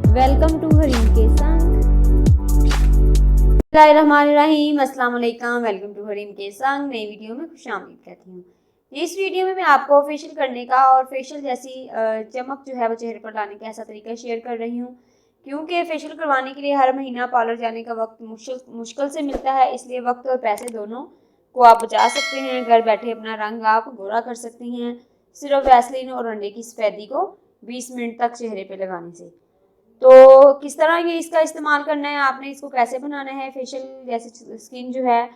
Welcome to Hareem के संग। बिस्मिल्लाहिर्रहमानिर्रहीम, अस्सलाम वालेकुम। वेलकम टू हरीम के संग। नई वीडियो में खुशामदीद कहती हूँ। इस वीडियो में मैं आपको फेशियल करने का और फेशियल जैसी चमक जो है वो चेहरे पर लाने का ऐसा तरीका शेयर कर रही हूँ, क्योंकि फेशियल करवाने के लिए हर महीना पार्लर जाने का वक्त मुश्किल से मिलता है। इसलिए वक्त और पैसे दोनों को आप बचा सकते हैं। घर बैठे अपना रंग आप गोरा कर सकती हैं सिर्फ वैसलीन और अंडे की सफेदी को 20 मिनट तक चेहरे पे लगाने से। तो किस तरह ये इसका इस्तेमाल करना है, आपने इसको कैसे बनाना है, फेशियल जैसे स्किन जो है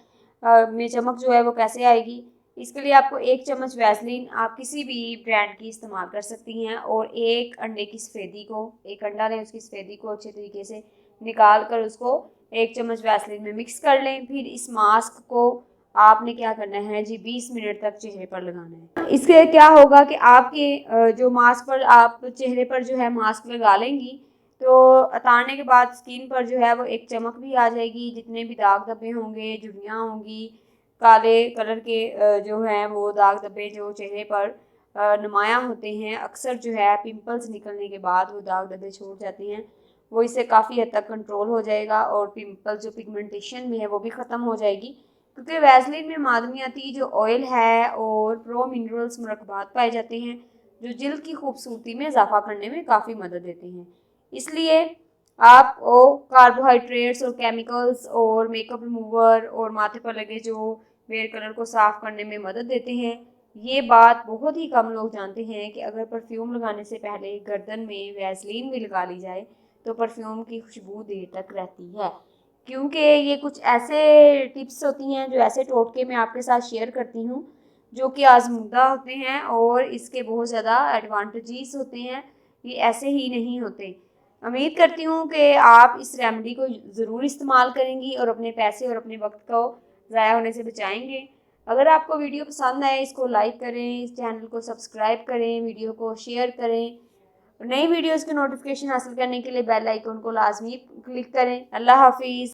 में चमक जो है वो कैसे आएगी, इसके लिए आपको 1 चम्मच वैसलीन आप किसी भी ब्रांड की इस्तेमाल कर सकती हैं और 1 अंडे की सफ़ेदी को, 1 अंडा लें, उसकी सफ़ेदी को अच्छे तरीके से निकाल कर उसको 1 चम्मच वैसलीन में मिक्स कर लें। फिर इस मास्क को आपने क्या करना है जी, 20 मिनट तक चेहरे पर लगाना है। इससे क्या होगा कि आपके जो मास्क पर आप चेहरे पर जो है मास्क लगा लेंगी तो उतारने के बाद स्किन पर जो है वो एक चमक भी आ जाएगी। जितने भी दाग धब्बे होंगे, झुर्रियाँ होंगी, काले कलर के जो हैं वो दाग धब्बे जो चेहरे पर नुमायाँ होते हैं, अक्सर जो है पिंपल्स निकलने के बाद वो दाग धब्बे छूट जाते हैं, वो इससे काफ़ी हद तक कंट्रोल हो जाएगा और पिंपल जो पिगमेंटेशन में है वो भी ख़त्म हो जाएगी। क्योंकि वैसलीन में मादनियाती जो ऑयल है और प्रो मिनरल्स मुरक्बात पाए जाते हैं जो जिल्द की खूबसूरती में इजाफा करने में काफ़ी मदद देते हैं। इसलिए आप कार्बोहाइड्रेट्स और केमिकल्स और मेकअप रिमूवर और माथे पर लगे जो हेयर कलर को साफ करने में मदद देते हैं। ये बात बहुत ही कम लोग जानते हैं कि अगर परफ्यूम लगाने से पहले गर्दन में वैसलीन भी लगा ली जाए तो परफ्यूम की खुशबू देर तक रहती है। क्योंकि ये कुछ ऐसे टिप्स होती हैं, जो ऐसे टोटके मैं आपके साथ शेयर करती हूँ जो कि आजमूदा होते हैं और इसके बहुत ज़्यादा एडवांटेजेस होते हैं, ये ऐसे ही नहीं होते। उम्मीद करती हूँ कि आप इस रेमेडी को ज़रूर इस्तेमाल करेंगी और अपने पैसे और अपने वक्त को ज़ाया होने से बचाएंगे। अगर आपको वीडियो पसंद आए इसको लाइक करें, इस चैनल को सब्सक्राइब करें, वीडियो को शेयर करें। नई वीडियोज़ की नोटिफिकेशन हासिल करने के लिए बेल आइकन को लाजमी क्लिक करें। अल्लाह हाफिज़।